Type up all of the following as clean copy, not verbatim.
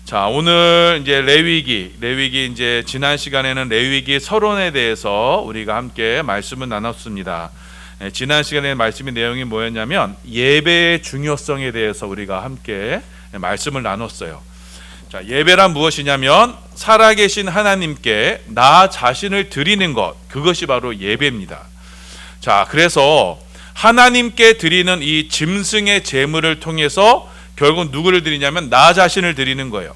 자, 오늘 이제 레위기 이제 지난 시간에는 레위기 서론에 대해서 우리가 함께 말씀을 나눴습니다. 지난 시간에 말씀의 내용이 뭐였냐면 예배의 중요성에 대해서 우리가 함께 말씀을 나눴어요. 자, 예배란 무엇이냐면 살아계신 하나님께 나 자신을 드리는 것, 그것이 바로 예배입니다. 자, 그래서 하나님께 드리는 이 짐승의 제물을 통해서 결국 누구를 드리냐면 나 자신을 드리는 거예요.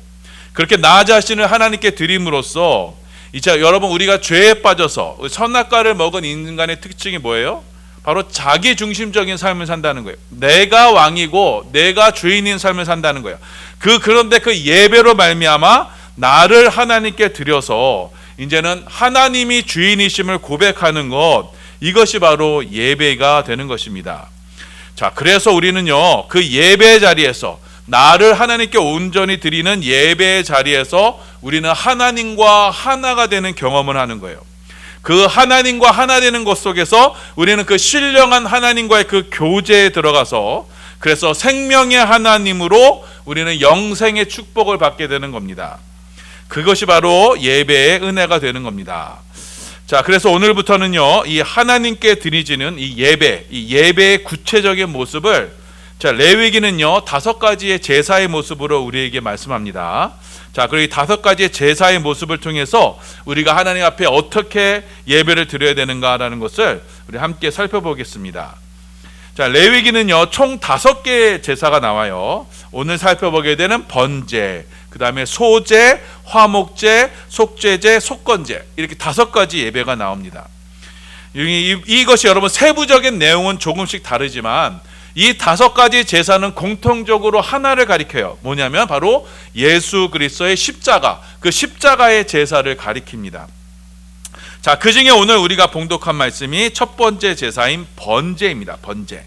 그렇게 나 자신을 하나님께 드림으로써 이제 여러분, 우리가 죄에 빠져서 선악과를 먹은 인간의 특징이 뭐예요? 바로 자기 중심적인 삶을 산다는 거예요. 내가 왕이고 내가 주인인 삶을 산다는 거예요. 그런데 그 예배로 말미암아 나를 하나님께 드려서 이제는 하나님이 주인이심을 고백하는 것, 이것이 바로 예배가 되는 것입니다. 자, 그래서 우리는요, 그 예배 자리에서 나를 하나님께 온전히 드리는 예배의 자리에서 우리는 하나님과 하나가 되는 경험을 하는 거예요. 그 하나님과 하나 되는 것 속에서 우리는 그 신령한 하나님과의 그 교제에 들어가서, 그래서 생명의 하나님으로 우리는 영생의 축복을 받게 되는 겁니다. 그것이 바로 예배의 은혜가 되는 겁니다. 자, 그래서 오늘부터는요, 이 하나님께 드리지는 이 예배의 구체적인 모습을, 자, 레위기는요 5가지의 제사의 모습으로 우리에게 말씀합니다. 자, 그리고 이 5가지의 제사의 모습을 통해서 우리가 하나님 앞에 어떻게 예배를 드려야 되는가라는 것을 우리 함께 살펴보겠습니다. 자, 레위기는요 총 5개의 제사가 나와요. 오늘 살펴보게 되는 번제, 그 다음에 소제, 화목제, 속죄제, 속건제, 이렇게 5가지 예배가 나옵니다. 이것이 여러분 세부적인 내용은 조금씩 다르지만 이 5가지 제사는 공통적으로 하나를 가리켜요. 뭐냐면 바로 예수 그리스도의 십자가, 그 십자가의 제사를 가리킵니다. 자, 그 중에 오늘 우리가 봉독한 말씀이 첫 번째 제사인 번제입니다. 번제.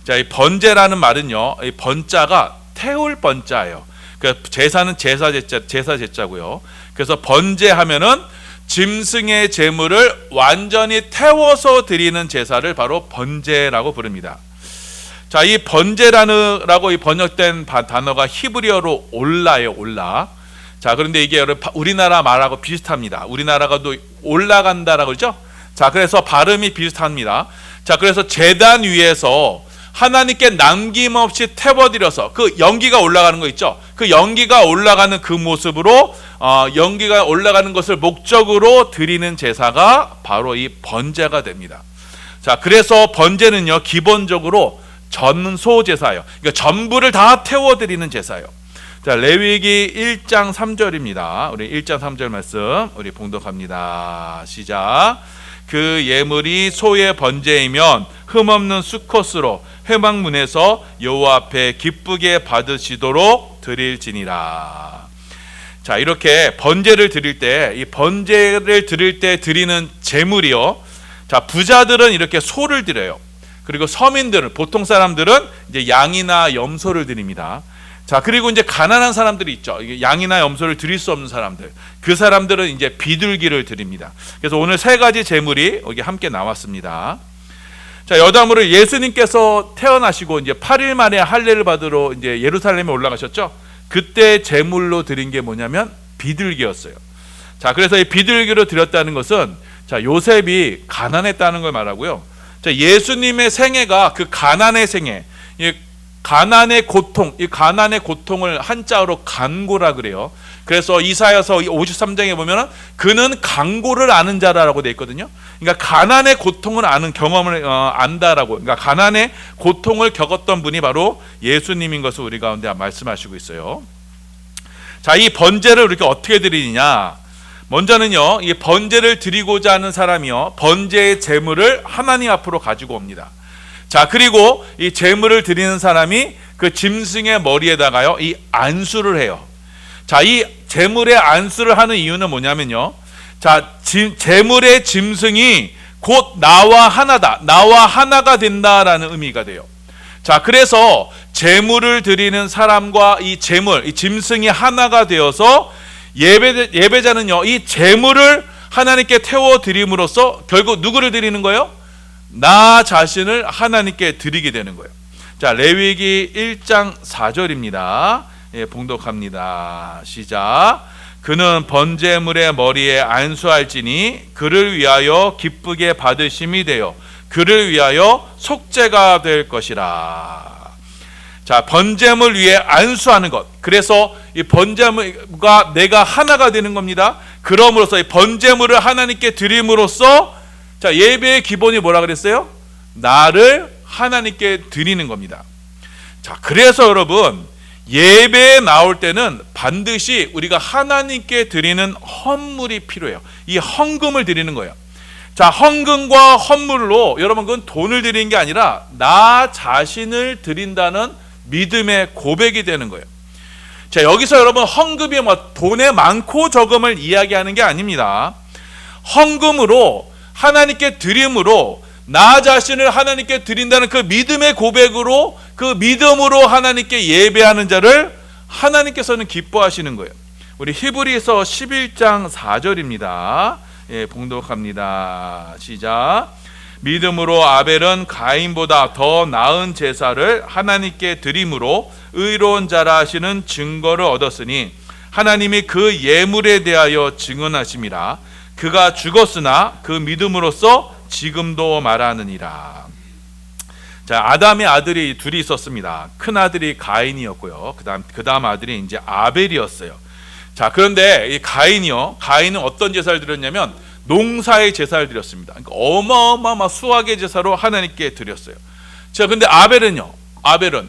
자, 이 번제라는 말은요, 이 번자가 태울 번자예요. 그 제사는 제사 제자고요. 그래서 번제하면은 짐승의 제물을 완전히 태워서 드리는 제사를 바로 번제라고 부릅니다. 자, 이 번제라고 번역된 단어가 히브리어로 올라예요. 올라. 자, 그런데 이게 우리나라 말하고 비슷합니다. 우리나라가 또 올라간다라고 그러죠. 자, 그래서 발음이 비슷합니다. 자, 그래서 제단 위에서 하나님께 남김없이 태워드려서 그 연기가 올라가는 거 있죠. 그 연기가 올라가는 그 모습으로 연기가 올라가는 것을 목적으로 드리는 제사가 바로 이 번제가 됩니다. 자, 그래서 번제는요 기본적으로 전소 제사예요. 그러니까 전부를 다 태워드리는 제사예요. 자, 레위기 1장 3절입니다. 우리 1장 3절 말씀 우리 봉독합니다. 시작. 그 예물이 소의 번제이면 흠없는 수컷으로 회막문에서 여호와 앞에 기쁘게 받으시도록 드릴지니라. 자, 이렇게 번제를 드릴 때, 이 번제를 드릴 때 드리는 제물이요, 자, 부자들은 이렇게 소를 드려요. 그리고 서민들은, 보통 사람들은 이제 양이나 염소를 드립니다. 자, 그리고 이제 가난한 사람들이 있죠. 양이나 염소를 드릴 수 없는 사람들, 그 사람들은 이제 비둘기를 드립니다. 그래서 오늘 3가지 제물이 여기 함께 나왔습니다. 자, 여담으로 예수님께서 태어나시고 이제 8일 만에 할례를 받으러 이제 예루살렘에 올라가셨죠. 그때 제물로 드린 게 뭐냐면 비둘기였어요. 자, 그래서 이 비둘기로 드렸다는 것은, 자, 요셉이 가난했다는 걸 말하고요. 자, 예수님의 생애가 그 가난의 생애, 가난의 고통, 이 가난의 고통을 한자어로 간고라 그래요. 그래서 이사야서 53장에 보면은 그는 간고를 아는 자라고 돼 있거든요. 그러니까 가난의 고통을 아는 경험을 안다라고. 그러니까 가난의 고통을 겪었던 분이 바로 예수님인 것을 우리 가운데 말씀하시고 있어요. 자, 이 번제를 이렇게 어떻게 드리느냐? 먼저는요, 이 번제를 드리고자 하는 사람이요, 번제의 제물을 하나님 앞으로 가지고 옵니다. 자, 그리고 이 제물을 드리는 사람이 그 짐승의 머리에다가요, 이 안수를 해요. 자, 이 제물의 안수를 하는 이유는 뭐냐면요, 자, 제물의 짐승이 곧 나와 하나다, 나와 하나가 된다라는 의미가 돼요. 자, 그래서 제물을 드리는 사람과 이 제물, 이 짐승이 하나가 되어서 예배자는요, 이 제물을 하나님께 태워 드림으로써 결국 누구를 드리는 거예요? 나 자신을 하나님께 드리게 되는 거예요. 자, 레위기 1장 4절입니다. 봉독합니다. 시작. 그는 번제물의 머리에 안수할지니 그를 위하여 기쁘게 받으심이 되어 그를 위하여 속죄가 될 것이라. 자, 번제물 위에 안수하는 것. 그래서 이 번제물과 내가 하나가 되는 겁니다. 그럼으로써 이 번제물을 하나님께 드림으로써, 자, 예배의 기본이 뭐라 그랬어요? 나를 하나님께 드리는 겁니다. 자, 그래서 여러분, 예배에 나올 때는 반드시 우리가 하나님께 드리는 헌물이 필요해요. 이 헌금을 드리는 거예요. 자, 헌금과 헌물로 여러분, 그건 돈을 드리는 게 아니라 나 자신을 드린다는 믿음의 고백이 되는 거예요. 자, 여기서 여러분, 헌금이 뭐 돈의 많고 적음을 이야기하는 게 아닙니다. 헌금으로 하나님께 드림으로 나 자신을 하나님께 드린다는 그 믿음의 고백으로, 그 믿음으로 하나님께 예배하는 자를 하나님께서는 기뻐하시는 거예요. 우리 히브리서 11장 4절입니다. 봉독합니다. 시작. 믿음으로 아벨은 가인보다 더 나은 제사를 하나님께 드림으로 의로운 자라 하시는 증거를 얻었으니 하나님이 그 예물에 대하여 증언하심이라. 그가 죽었으나 그 믿음으로써 지금도 말하느니라. 자, 아담의 아들이 둘이 있었습니다. 큰 아들이 가인이었고요. 그다음 아들이 이제 아벨이었어요. 자, 그런데 이 가인은 어떤 제사를 드렸냐면 농사의 제사를 드렸습니다. 그러니까 어마어마한 수확의 제사로 하나님께 드렸어요. 자, 근데 아벨은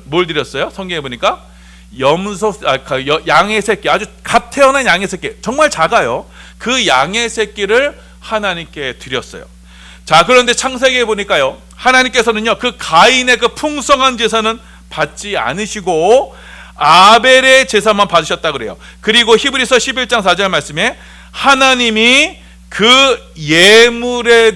뭘 드렸어요? 성경에 보니까 양의 새끼, 아주 갓 태어난 양의 새끼, 정말 작아요. 그 양의 새끼를 하나님께 드렸어요. 자, 그런데 창세기에 보니까요, 하나님께서는요, 그 가인의 그 풍성한 제사는 받지 않으시고 아벨의 제사만 받으셨다 그래요. 그리고 히브리서 11장 4절 말씀에 하나님이 그 예물에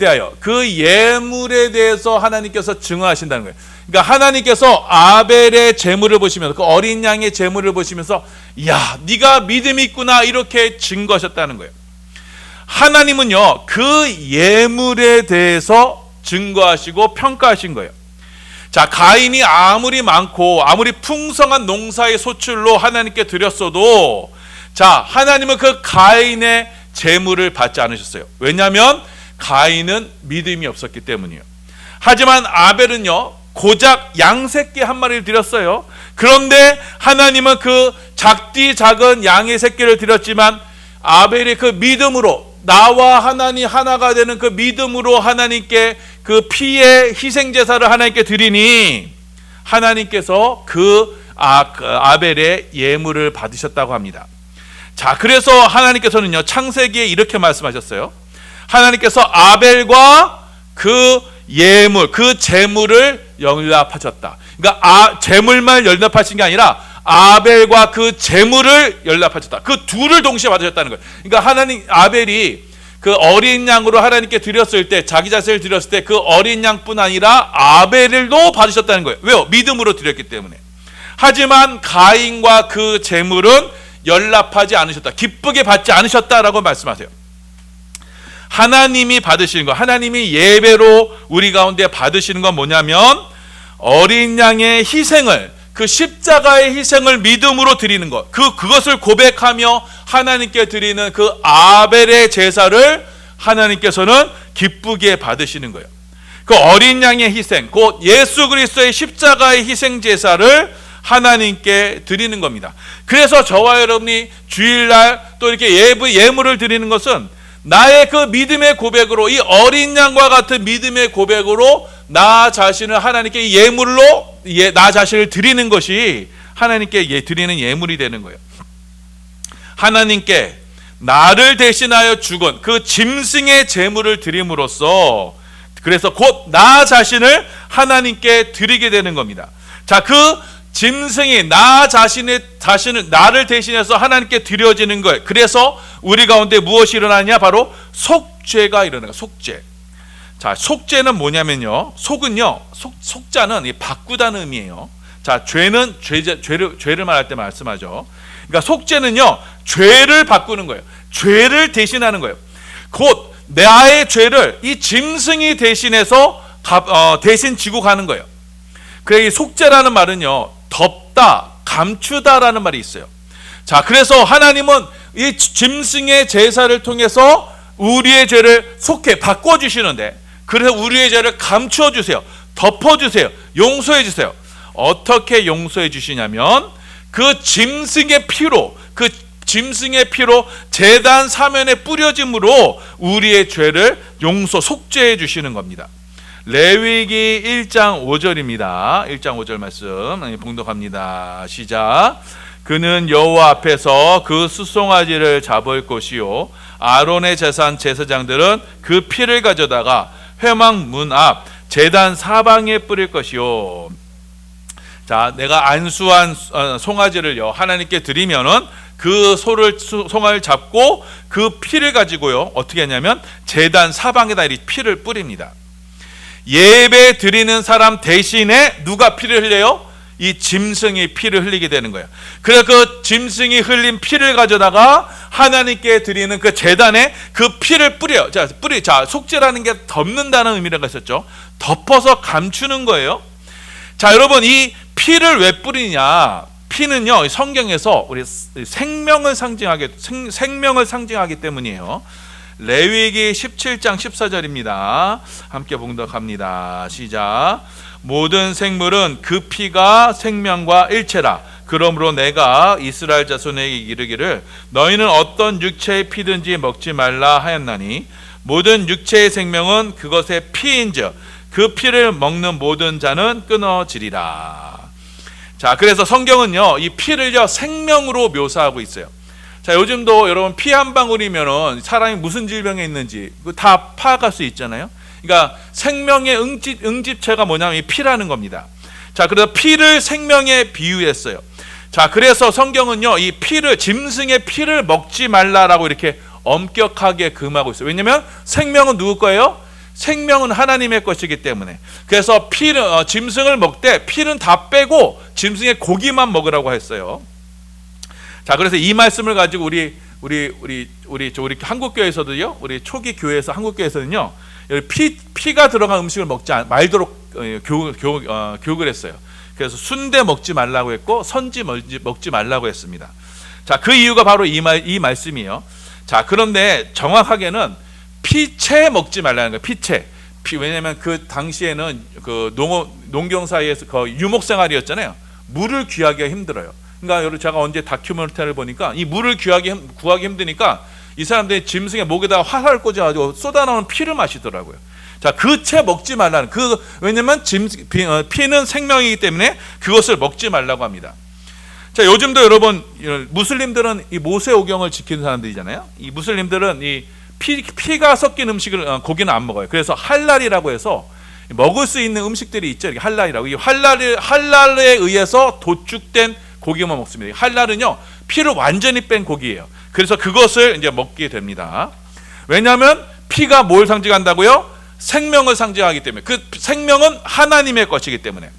대해서 하나님께서 증언하신다는 거예요. 그러니까 하나님께서 아벨의 제물을 보시면서, 그 어린 양의 제물을 보시면서, 야, 네가 믿음이 있구나, 이렇게 증거하셨다는 거예요. 하나님은요, 그 예물에 대해서 증거하시고 평가하신 거예요. 자, 가인이 아무리 많고 아무리 풍성한 농사의 소출로 하나님께 드렸어도, 자, 하나님은 그 가인의 제물을 받지 않으셨어요. 왜냐하면 가인은 믿음이 없었기 때문이에요. 하지만 아벨은요, 고작 양새끼 한 마리를 드렸어요. 그런데 하나님은 그 작디 작은 양의 새끼를 드렸지만 아벨이 그 믿음으로, 나와 하나님 하나가 되는 그 믿음으로 하나님께 그 피의 희생제사를 하나님께 드리니 하나님께서 그 아벨의 예물을 받으셨다고 합니다. 자, 그래서 하나님께서는요, 창세기에 이렇게 말씀하셨어요. 하나님께서 아벨과 그 예물, 그 제물을 연합하셨다. 그러니까 제물만 연합하신 게 아니라 아벨과 그 제물을 연합하셨다. 그 둘을 동시에 받으셨다는 거예요. 그러니까 아벨이 그 어린 양으로 하나님께 드렸을 때, 자기 자신을 드렸을 때 그 어린 양뿐 아니라 아벨도 받으셨다는 거예요. 왜요? 믿음으로 드렸기 때문에. 하지만 가인과 그 제물은 연합하지 않으셨다. 기쁘게 받지 않으셨다라고 말씀하세요. 하나님이 받으시는 것, 하나님이 예배로 우리 가운데 받으시는 건 뭐냐면 어린 양의 희생을, 그 십자가의 희생을 믿음으로 드리는 것, 그것을 고백하며 하나님께 드리는 그 아벨의 제사를 하나님께서는 기쁘게 받으시는 거예요. 그 어린 양의 희생, 곧 예수 그리스도의 십자가의 희생 제사를 하나님께 드리는 겁니다. 그래서 저와 여러분이 주일날 또 이렇게 예물을 드리는 것은 나의 그 믿음의 고백으로, 이 어린 양과 같은 믿음의 고백으로 나 자신을 하나님께 예물로 나 자신을 드리는 것이 하나님께 드리는 예물이 되는 거예요. 하나님께 나를 대신하여 죽은 그 짐승의 제물을 드림으로써, 그래서 곧 나 자신을 하나님께 드리게 되는 겁니다. 자, 그 짐승이 나를 대신해서 하나님께 드려지는 거예요. 그래서 우리 가운데 무엇이 일어나냐? 바로 속죄가 일어나요. 속죄. 자, 속죄는 뭐냐면요, 속자는 바꾸다는 의미예요. 자, 죄를 말할 때 말씀하죠. 그러니까 속죄는요, 죄를 바꾸는 거예요. 죄를 대신하는 거예요. 곧 나의 죄를 이 짐승이 대신해서 대신 지고 가는 거예요. 그래, 이 속죄라는 말은요, 덮다, 감추다라는 말이 있어요. 자, 그래서 하나님은 이 짐승의 제사를 통해서 우리의 죄를 속해 바꿔주시는데, 그래서 우리의 죄를 감추어 주세요. 덮어주세요. 용서해 주세요. 어떻게 용서해 주시냐면 그 짐승의 피로 제단 사면에 뿌려짐으로 우리의 죄를 속죄해 주시는 겁니다. 레위기 1장 5절입니다. 1장 5절 말씀 봉독합니다. 시작. 그는 여호와 앞에서 그 수송아지를 잡을 것이요 아론의 제사장들은 그 피를 가져다가 회막 문 앞 제단 사방에 뿌릴 것이요. 자, 내가 안수한 송아지를요 하나님께 드리면은 그 송아지를 잡고 그 피를 가지고요 어떻게 하냐면 제단 사방에다 이 피를 뿌립니다. 예배 드리는 사람 대신에 누가 피를 흘려요? 이 짐승이 피를 흘리게 되는 거예요. 그래서 그 짐승이 흘린 피를 가져다가 하나님께 드리는 그 제단에 그 피를 뿌려요. 자, 속죄라는 게 덮는다는 의미라고 했었죠. 덮어서 감추는 거예요. 자, 여러분, 이 피를 왜 뿌리냐? 피는요, 성경에서 우리 생명을 상징하기 때문이에요. 레위기 17장 14절입니다. 함께 봉독합니다. 시작. 모든 생물은 그 피가 생명과 일체라. 그러므로 내가 이스라엘 자손에게 이르기를 너희는 어떤 육체의 피든지 먹지 말라 하였나니 모든 육체의 생명은 그것의 피인즉 그 피를 먹는 모든 자는 끊어지리라. 자, 그래서 성경은요 이 피를요 생명으로 묘사하고 있어요. 자, 요즘도 여러분 피 한 방울이면은 사람이 무슨 질병에 있는지 다 파악할 수 있잖아요. 그러니까 생명의 응집체가 뭐냐면 이 피라는 겁니다. 자, 그래서 피를 생명에 비유했어요. 자, 그래서 성경은요 이 피를 짐승의 피를 먹지 말라라고 이렇게 엄격하게 금하고 있어요. 왜냐하면 생명은 누구 거예요? 생명은 하나님의 것이기 때문에. 그래서 짐승을 먹되 피는 다 빼고 짐승의 고기만 먹으라고 했어요. 자, 그래서 이 말씀을 가지고 우리 한국 교회에서도요, 우리 초기 교회에서 한국 교회에서는요, 피가 들어간 음식을 먹지 말도록 교육을 했어요. 그래서 순대 먹지 말라고 했고 선지 먹지 말라고 했습니다. 자, 그 이유가 바로 이 말씀이에요. 자, 그런데 정확하게는 피채 먹지 말라는 거예요. 피채. 왜냐하면 그 당시에는 그 농경 사이에서 그 유목 생활이었잖아요. 물을 귀하기가 힘들어요. 그러니까 여러분 제가 언제 다큐멘터리를 보니까 이 물을 구하기 힘드니까 이 사람들이 짐승의 목에다가 화살을 꽂아가지고 쏟아나오는 피를 마시더라고요. 자, 그 채 먹지 말라는 왜냐면 피는 생명이기 때문에 그것을 먹지 말라고 합니다. 자, 요즘도 여러분 무슬림들은 이 모세오경을 지키는 사람들이잖아요. 이 무슬림들은 이 피가 섞인 고기는 안 먹어요. 그래서 할랄이라고 해서 먹을 수 있는 음식들이 있죠. 이렇게 할랄이라고. 이 할랄에 의해서 도축된 고기만 먹습니다. 할랄은요 피를 완전히 뺀 고기예요. 그래서 그것을 이제 먹게 됩니다. 왜냐하면 피가 뭘 상징한다고요? 생명을 상징하기 때문에. 그 생명은 하나님의 것이기 때문에.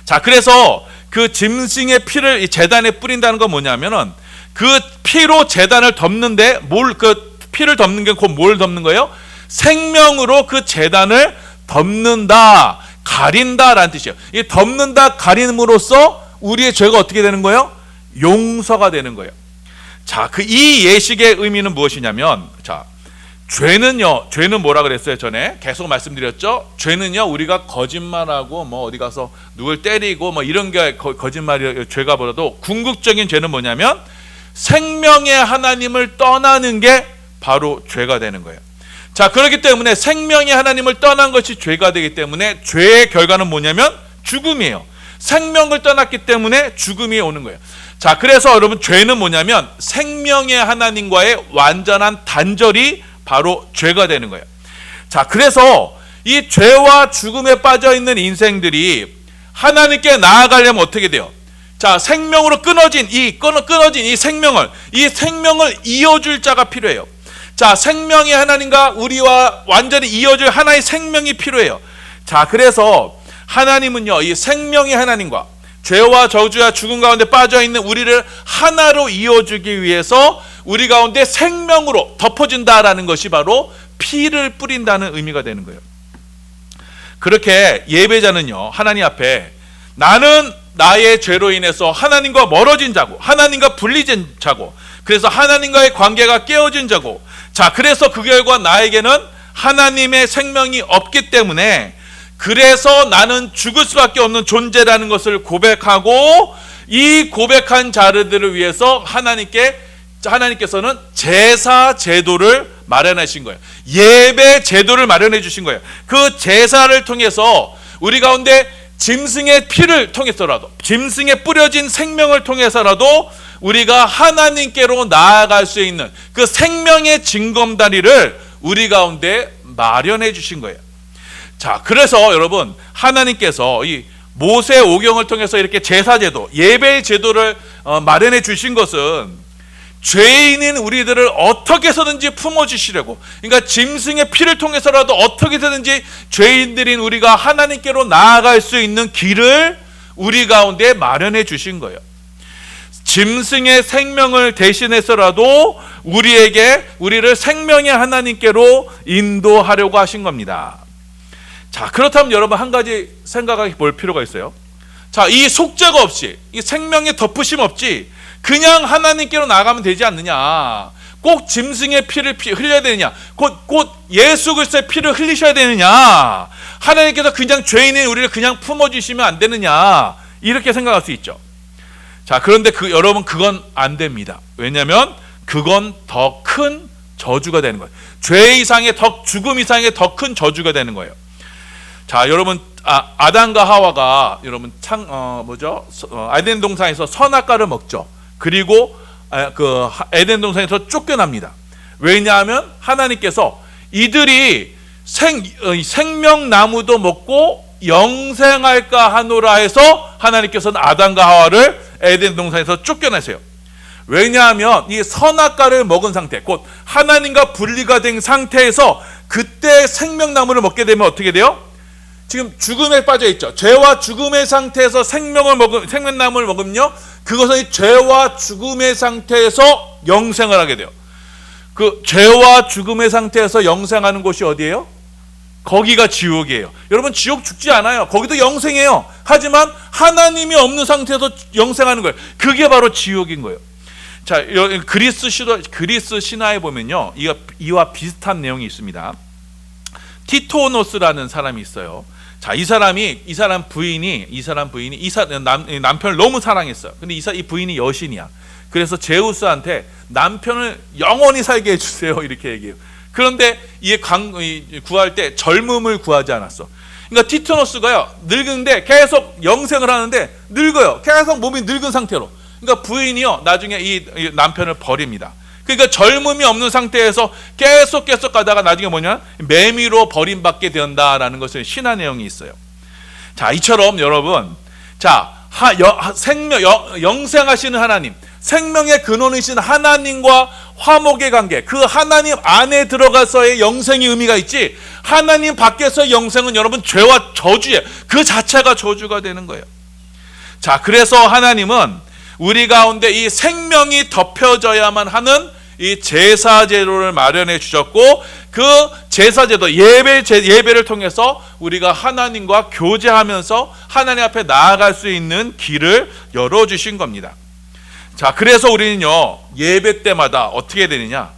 자, 그래서 그 짐승의 피를 이 제단에 뿌린다는 건 뭐냐면은 그 피로 제단을 덮는데 그 피를 덮는 게 곧 뭘 덮는 거예요? 생명으로 그 제단을 덮는다, 가린다라는 뜻이에요. 이 덮는다, 가림으로써 우리의 죄가 어떻게 되는 거예요? 용서가 되는 거예요. 자, 이 예식의 의미는 무엇이냐면, 자, 죄는 뭐라 그랬어요? 전에 계속 말씀드렸죠. 죄는요 우리가 거짓말하고 뭐 어디 가서 누굴 때리고 뭐 이런 게 거짓말이 죄가 보다도 궁극적인 죄는 뭐냐면 생명의 하나님을 떠나는 게 바로 죄가 되는 거예요. 자, 그렇기 때문에 생명의 하나님을 떠난 것이 죄가 되기 때문에 죄의 결과는 뭐냐면 죽음이에요. 생명을 떠났기 때문에 죽음이 오는 거예요. 자, 그래서 여러분 죄는 뭐냐면 생명의 하나님과의 완전한 단절이 바로 죄가 되는 거예요. 자, 그래서 이 죄와 죽음에 빠져 있는 인생들이 하나님께 나아가려면 어떻게 돼요? 자, 생명으로 끊어진 이 생명을 이어줄 자가 필요해요. 자, 생명의 하나님과 우리와 완전히 이어줄 하나의 생명이 필요해요. 자, 그래서 하나님은요 이 생명의 하나님과 죄와 저주와 죽음 가운데 빠져 있는 우리를 하나로 이어주기 위해서 우리 가운데 생명으로 덮어진다라는 것이 바로 피를 뿌린다는 의미가 되는 거예요. 그렇게 예배자는요 하나님 앞에 나는 나의 죄로 인해서 하나님과 멀어진 자고, 하나님과 분리된 자고, 그래서 하나님과의 관계가 깨어진 자고, 자, 그래서 그 결과 나에게는 하나님의 생명이 없기 때문에, 그래서 나는 죽을 수밖에 없는 존재라는 것을 고백하고, 이 고백한 자들을 위해서 하나님께서는 제사 제도를 마련하신 거예요. 예배 제도를 마련해 주신 거예요. 그 제사를 통해서 우리 가운데 짐승의 피를 통해서라도, 짐승의 뿌려진 생명을 통해서라도 우리가 하나님께로 나아갈 수 있는 그 생명의 징검다리를 우리 가운데 마련해 주신 거예요. 자, 그래서 여러분, 하나님께서 이 모세 오경을 통해서 이렇게 제사제도, 예배의 제도를 마련해 주신 것은 죄인인 우리들을 어떻게 해서든지 품어주시려고, 그러니까 짐승의 피를 통해서라도 어떻게 해서든지 죄인들인 우리가 하나님께로 나아갈 수 있는 길을 우리 가운데 마련해 주신 거예요. 짐승의 생명을 대신해서라도 우리를 생명의 하나님께로 인도하려고 하신 겁니다. 자, 그렇다면 여러분, 한 가지 생각해 볼 필요가 있어요. 자, 이 속죄가 없이, 이 생명의 덮으심 없이 그냥 하나님께로 나가면 되지 않느냐? 꼭 짐승의 피를 흘려야 되느냐? 곧 예수 그리스도의 피를 흘리셔야 되느냐? 하나님께서 그냥 죄인인 우리를 그냥 품어주시면 안 되느냐? 이렇게 생각할 수 있죠. 자, 그런데 여러분, 그건 안 됩니다. 왜냐하면 그건 더 큰 저주가 되는 거예요. 죄 이상의 죽음 이상의 더 큰 저주가 되는 거예요. 자, 여러분, 아담과 하와가 여러분 에덴 동산에서 선악과를 먹죠. 그리고 그 에덴 동산에서 쫓겨납니다. 왜냐하면 하나님께서 이들이 생명나무도 먹고 영생할까 하노라 해서 하나님께서는 아담과 하와를 에덴 동산에서 쫓겨내세요. 왜냐하면 이 선악과를 먹은 상태, 곧 하나님과 분리가 된 상태에서 그때 생명나무를 먹게 되면 어떻게 돼요? 지금 죽음에 빠져 있죠. 죄와 죽음의 상태에서 생명나무를 먹으면요, 그것은 죄와 죽음의 상태에서 영생을 하게 돼요. 그 죄와 죽음의 상태에서 영생하는 곳이 어디예요? 거기가 지옥이에요. 여러분, 지옥 죽지 않아요. 거기도 영생해요. 하지만 하나님이 없는 상태에서 영생하는 거예요. 그게 바로 지옥인 거예요. 자, 그리스 신화에 보면요, 이와 비슷한 내용이 있습니다. 티토노스라는 사람이 있어요. 자, 이 사람 부인이 남편을 너무 사랑했어요. 근데 이 부인이 여신이야. 그래서 제우스한테 남편을 영원히 살게 해주세요, 이렇게 얘기해요. 그런데 구할 때 젊음을 구하지 않았어. 그러니까 티토노스가요, 늙은데 계속 영생을 하는데 늙어요. 계속 몸이 늙은 상태로. 그러니까 부인이요, 나중에 이 남편을 버립니다. 그러니까 젊음이 없는 상태에서 계속 가다가 나중에 뭐냐, 매미로 버림받게 된다라는 것을 신화 내용이 있어요. 자, 이처럼 여러분, 자, 영생하시는 하나님, 생명의 근원이신 하나님과 화목의 관계, 그 하나님 안에 들어가서의 영생의 의미가 있지, 하나님 밖에서의 영생은 여러분 죄와 저주예요. 그 자체가 저주가 되는 거예요. 자, 그래서 하나님은 우리 가운데 이 생명이 덮여져야만 하는 이 제사제도를 마련해 주셨고, 그 제사제도, 예배를 통해서 우리가 하나님과 교제하면서 하나님 앞에 나아갈 수 있는 길을 열어주신 겁니다. 자, 그래서 우리는요, 예배 때마다 어떻게 되느냐,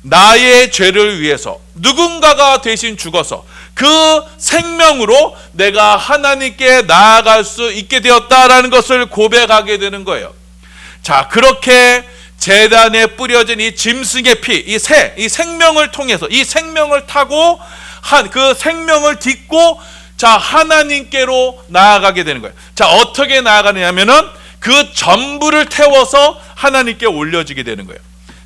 나의 죄를 위해서 누군가가 대신 죽어서 그 생명으로 내가 하나님께 나아갈 수 있게 되었다라는 것을 고백하게 되는 거예요. 자, 그렇게 제단에 뿌려진 이 짐승의 피, 이 생명을 통해서, 이 생명을 타고 그 생명을 딛고, 자, 하나님께로 나아가게 되는 거예요. 자, 어떻게 나아가느냐면은 그 전부를 태워서 하나님께 올려지게 되는 거예요.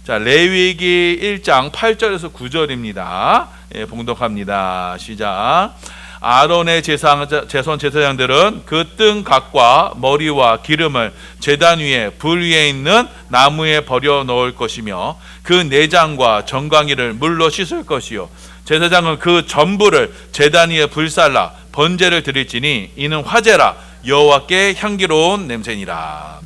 자, 레위기 1장 8절에서 9절입니다. 예, 봉독합니다. 시작. 아론의 제사장들은 그 뜬 각과 머리와 기름을 제단 위에 불 위에 있는 나무에 버려 넣을 것이며, 그 내장과 정강이를 물로 씻을 것이요, 제사장은 그 전부를 제단 위에 불살라 번제를 드릴지니 이는 화제라, 여호와께 향기로운 냄새니라.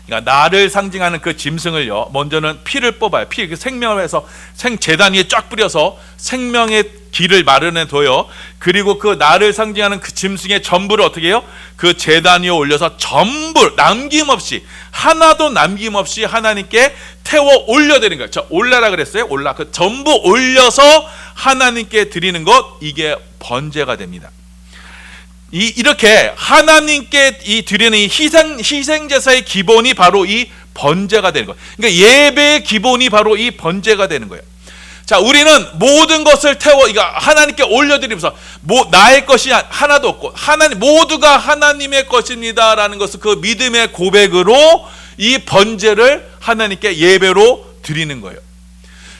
그러니까 나를 상징하는 그 짐승을요, 먼저는 피를 뽑아요. 피, 그 생명을 해서 제단 위에 쫙 뿌려서 생명의 길을 마련해 둬요. 그리고 그 나를 상징하는 그 짐승의 전부를 어떻게 해요? 그 제단 위에 올려서 전부 남김없이, 하나도 남김없이 하나님께 태워 올려드리는 거예요. 저 올라라 그랬어요. 올라, 그 전부 올려서 하나님께 드리는 것, 이게 번제가 됩니다. 이렇게 하나님께 드리는 이 희생 제사의 기본이 바로 이 번제가 되는 거예요. 그러니까 예배의 기본이 바로 이 번제가 되는 거예요. 자, 우리는 모든 것을 하나님께 올려드리면서 나의 것이 하나도 없고 하나님 모두가 하나님의 것입니다라는 것을 그 믿음의 고백으로 이 번제를 하나님께 예배로 드리는 거예요.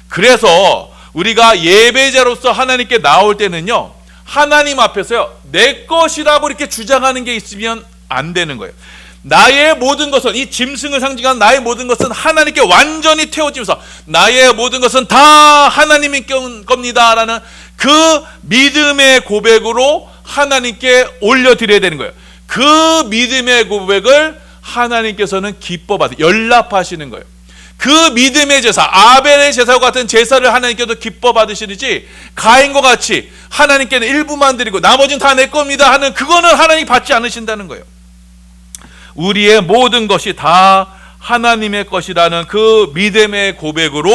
그래서 우리가 예배자로서 하나님께 나올 때는요, 하나님 앞에서요, 내 것이라고 이렇게 주장하는 게 있으면 안 되는 거예요. 나의 모든 것은, 이 짐승을 상징하는 나의 모든 것은 하나님께 완전히 태워지면서 나의 모든 것은 다 하나님의 겁니다라는 그 믿음의 고백으로 하나님께 올려드려야 되는 거예요. 그 믿음의 고백을 하나님께서는 기뻐 받으, 연락하시는 거예요. 그 믿음의 제사, 아벨의 제사와 같은 제사를 하나님께도 기뻐 받으시는지, 가인과 같이 하나님께는 일부만 드리고 나머지는 다 내 겁니다 하는 그거는 하나님 받지 않으신다는 거예요. 우리의 모든 것이 다 하나님의 것이라는 그 믿음의 고백으로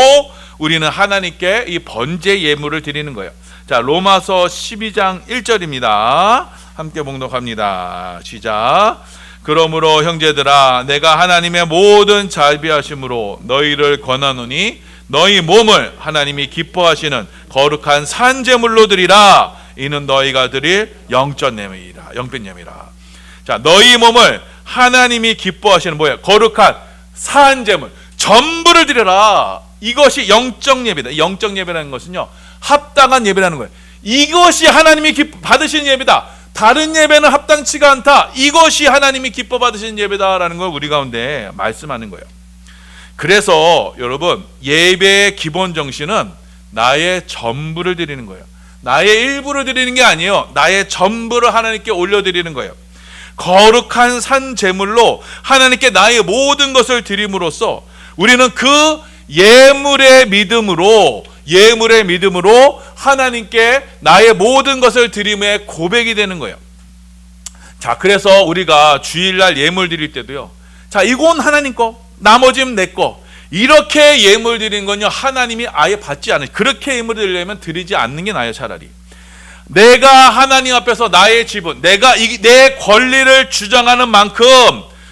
우리는 하나님께 이 번제 예물을 드리는 거예요. 자, 로마서 12장 1절입니다. 함께 봉독합니다. 시작. 그러므로 형제들아, 내가 하나님의 모든 자비하심으로 너희를 권하노니 너희 몸을 하나님이 기뻐하시는 거룩한 산제물로 드리라. 이는 너희가 드릴 영적 예물이라. 자, 너희 몸을 하나님이 기뻐하시는 뭐예요? 거룩한 산제물, 전부를 드려라. 이것이 영적 예배다. 영적 예배라는 것은요, 합당한 예배라는 거예요. 이것이 하나님이 받으시는 예배다. 다른 예배는 합당치가 않다. 이것이 하나님이 기뻐 받으시는 예배다라는 걸 우리 가운데 말씀하는 거예요. 그래서 여러분, 예배의 기본 정신은 나의 전부를 드리는 거예요. 나의 일부를 드리는 게 아니에요. 나의 전부를 하나님께 올려드리는 거예요. 거룩한 산 제물로 하나님께 나의 모든 것을 드림으로써 우리는 그 예물의 믿음으로 하나님께 나의 모든 것을 드림의 고백이 되는 거예요. 자, 그래서 우리가 주일날 예물 드릴 때도요, 자, 이건 하나님 거, 나머지는 내 거, 이렇게 예물 드리는 건요, 하나님이 아예 받지 않으세요. 그렇게 예물 드리려면 드리지 않는 게 나아요. 차라리 내가 하나님 앞에서 나의 지분, 내가 내 권리를 주장하는 만큼,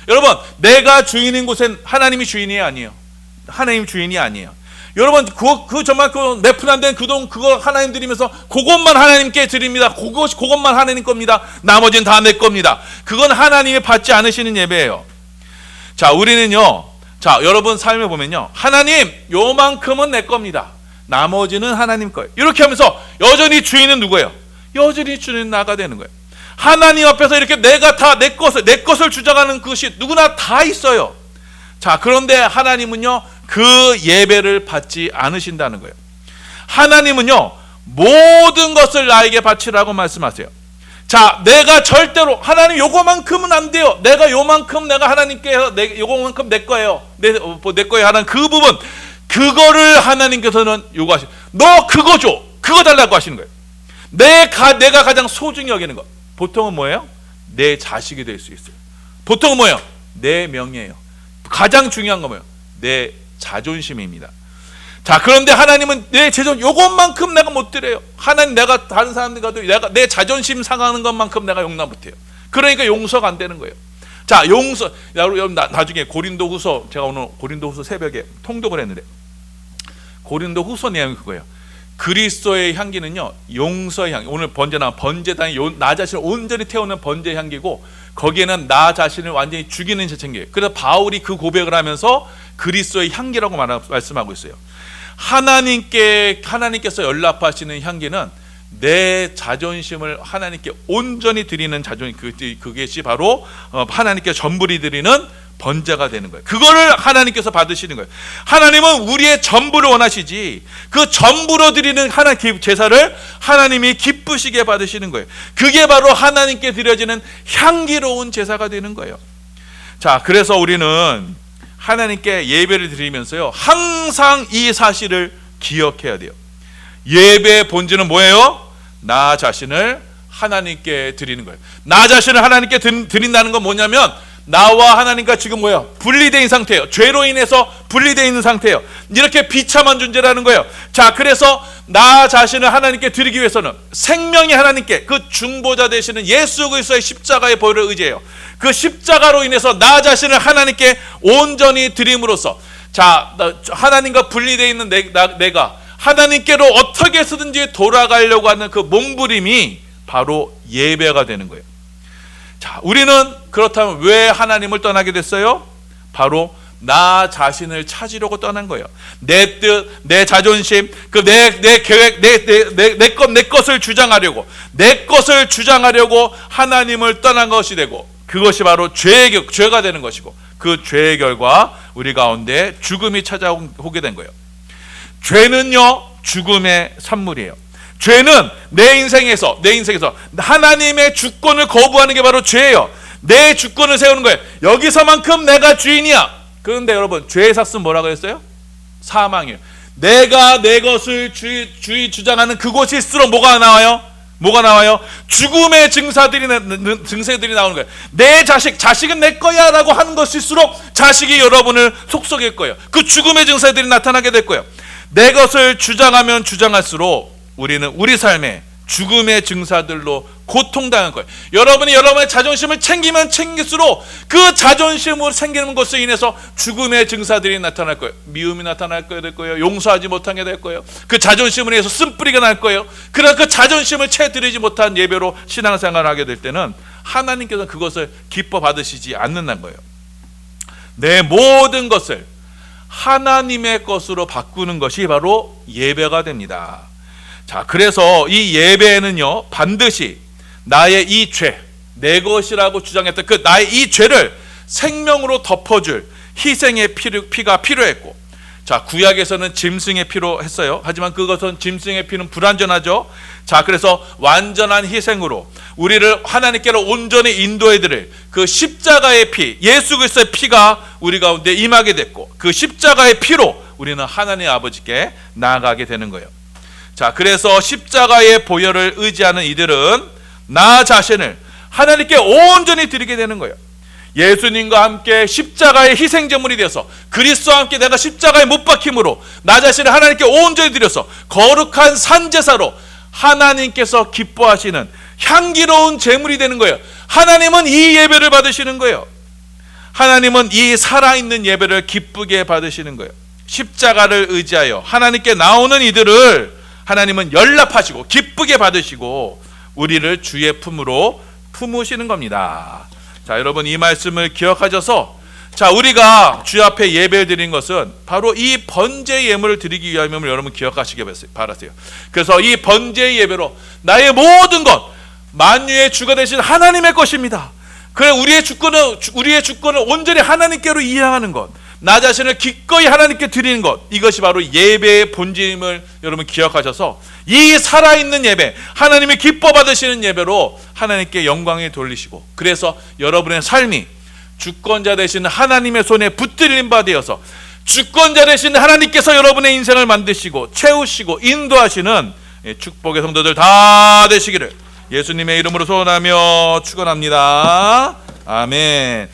여러분, 내가 주인인 곳엔 하나님이 주인이 아니에요. 하나님 주인이 아니에요. 여러분, 정말 몇 푼 안 된 그 돈, 그거 하나님 드리면서 그것만 하나님께 드립니다. 그것만 하나님 겁니다. 나머지는 다 내 겁니다. 그건 하나님이 받지 않으시는 예배예요. 자, 우리는요, 자, 여러분 삶에 보면요, 하나님, 요만큼은 내 겁니다. 나머지는 하나님 거예요. 이렇게 하면서 여전히 주인은 누구예요? 여전히 주인은 나가 되는 거예요. 하나님 앞에서 이렇게 내가 다 내 것을 주장하는 것이 누구나 다 있어요. 자, 그런데 하나님은요, 그 예배를 받지 않으신다는 거예요. 하나님은요, 모든 것을 나에게 바치라고 말씀하세요. 자, 내가 절대로 하나님 요거만큼은 안 돼요. 내가 요만큼 내가 하나님께 요거만큼 내 거예요. 내 거예요 하는 그 부분, 그거를 하나님께서는 요구하시고, 너 그거 줘, 그거 달라고 하시는 거예요. 내가 가장 소중히 여기는 것, 보통은 뭐예요? 내 자식이 될 수 있어요. 보통은 뭐예요? 내 명예예요. 가장 중요한 건 뭐예요? 내 자존심입니다. 자, 그런데 하나님은 내 자존, 요것만큼 내가 못 드려요. 하나님, 내가 다른 사람들과도 내 자존심 상하는 것만큼 내가 용납 못해요. 그러니까 용서가 안 되는 거예요. 자, 용서, 여러분, 나중에 고린도후서, 제가 오늘 고린도후서 새벽에 통독을 했는데, 고린도후서 내용이 그거예요. 그리스도의 향기는요, 용서의 향기. 오늘 번제단이 나 자신을 온전히 태우는 번제의 향기고, 거기에는 나 자신을 완전히 죽이는 재창기예요. 그래서 바울이 그 고백을 하면서 그리스도의 향기라고 말씀하고 있어요. 하나님께서 연락하시는 향기는 내 자존심을 하나님께 온전히 드리는 그것이 바로 하나님께 전부리 드리는 번제가 되는 거예요. 그거를 하나님께서 받으시는 거예요. 하나님은 우리의 전부를 원하시지, 그 전부로 드리는 하나님 제사를 하나님이 기쁘시게 받으시는 거예요. 그게 바로 하나님께 드려지는 향기로운 제사가 되는 거예요. 자, 그래서 우리는 하나님께 예배를 드리면서요, 항상 이 사실을 기억해야 돼요. 예배의 본질은 뭐예요? 나 자신을 하나님께 드리는 거예요. 나 자신을 하나님께 드린다는 건 뭐냐면, 나와 하나님과 지금 뭐예요? 분리되어 있는 상태예요. 죄로 인해서 분리되어 있는 상태예요. 이렇게 비참한 존재라는 거예요. 자, 그래서 나 자신을 하나님께 드리기 위해서는 생명이 하나님께, 그 중보자 되시는 예수 그리스도의 십자가의 보혈을 의지해요. 그 십자가로 인해서 나 자신을 하나님께 온전히 드림으로써, 자, 하나님과 분리되어 있는 내가 하나님께로 어떻게 해서든지 돌아가려고 하는 그 몸부림이 바로 예배가 되는 거예요. 자, 우리는 그렇다면 왜 하나님을 떠나게 됐어요? 바로 나 자신을 찾으려고 떠난 거예요. 내 뜻, 내 자존심, 그 내 계획, 내 것을 주장하려고, 내 것을 주장하려고 하나님을 떠난 것이 되고, 그것이 바로 죄가 되는 것이고, 그 죄의 결과 우리 가운데 죽음이 찾아오게 된 거예요. 죄는요, 죽음의 산물이에요. 죄는 내 인생에서 하나님의 주권을 거부하는 게 바로 죄예요. 내 주권을 세우는 거예요. 여기서만큼 내가 주인이야. 그런데 여러분, 죄의 삭은 뭐라고 했어요? 사망이에요. 내가 내 것을 주장하는 그곳일수록 뭐가 나와요? 죽음의 증세들이 나오는 거예요. 내 자식은 내 거야 라고 하는 것일수록 자식이 여러분을 속썩일 거예요. 그 죽음의 증세들이 나타나게 될 거예요. 내 것을 주장하면 주장할수록 우리는 우리 삶에 죽음의 증사들로 고통당할 거예요. 여러분이 여러분의 자존심을 챙기면 챙길수록 그 자존심으로 생기는 것으로 인해서 죽음의 증사들이 나타날 거예요. 미움이 나타날 거예요. 용서하지 못하게 될 거예요. 그 자존심으로 인해서 쓴뿌리가 날 거예요. 그러나 그 자존심을 채드리지 못한 예배로 신앙생활을 하게 될 때는 하나님께서 그것을 기뻐 받으시지 않는다는 거예요. 내 모든 것을 하나님의 것으로 바꾸는 것이 바로 예배가 됩니다. 자, 그래서 이 예배에는요, 반드시 나의 이 죄, 내 것이라고 주장했던 그 나의 이 죄를 생명으로 덮어줄 희생의 피가 필요했고, 자, 구약에서는 짐승의 피로 했어요. 하지만 그것은 짐승의 피는 불완전하죠. 자, 그래서 완전한 희생으로 우리를 하나님께로 온전히 인도해드릴 그 십자가의 피, 예수 그리스도의 피가 우리 가운데 임하게 됐고, 그 십자가의 피로 우리는 하나님 아버지께 나아가게 되는 거예요. 자, 그래서 십자가의 보혈을 의지하는 이들은 나 자신을 하나님께 온전히 드리게 되는 거예요. 예수님과 함께 십자가의 희생제물이 되어서 그리스도와 함께 내가 십자가에 못 박힘으로 나 자신을 하나님께 온전히 드려서 거룩한 산제사로 하나님께서 기뻐하시는 향기로운 제물이 되는 거예요. 하나님은 이 예배를 받으시는 거예요. 하나님은 이 살아있는 예배를 기쁘게 받으시는 거예요. 십자가를 의지하여 하나님께 나오는 이들을 하나님은 연락하시고 기쁘게 받으시고 우리를 주의 품으로 품으시는 겁니다. 자, 여러분, 이 말씀을 기억하셔서, 자, 우리가 주 앞에 예배를 드린 것은 바로 이 번제 예물을 드리기 위함을 여러분 기억하시기 바라세요. 그래서 이 번제 예배로 나의 모든 것, 만유의 주가 되신 하나님의 것입니다. 그래, 우리의 주권을 온전히 하나님께로 이양하는 것, 나 자신을 기꺼이 하나님께 드리는 것, 이것이 바로 예배의 본질임을 여러분 기억하셔서 이 살아있는 예배, 하나님이 기뻐 받으시는 예배로 하나님께 영광을 돌리시고, 그래서 여러분의 삶이 주권자 되시는 하나님의 손에 붙들린 바 되어서 주권자 되시는 하나님께서 여러분의 인생을 만드시고 채우시고 인도하시는 축복의 성도들 다 되시기를 예수님의 이름으로 소원하며 축원합니다. 아멘.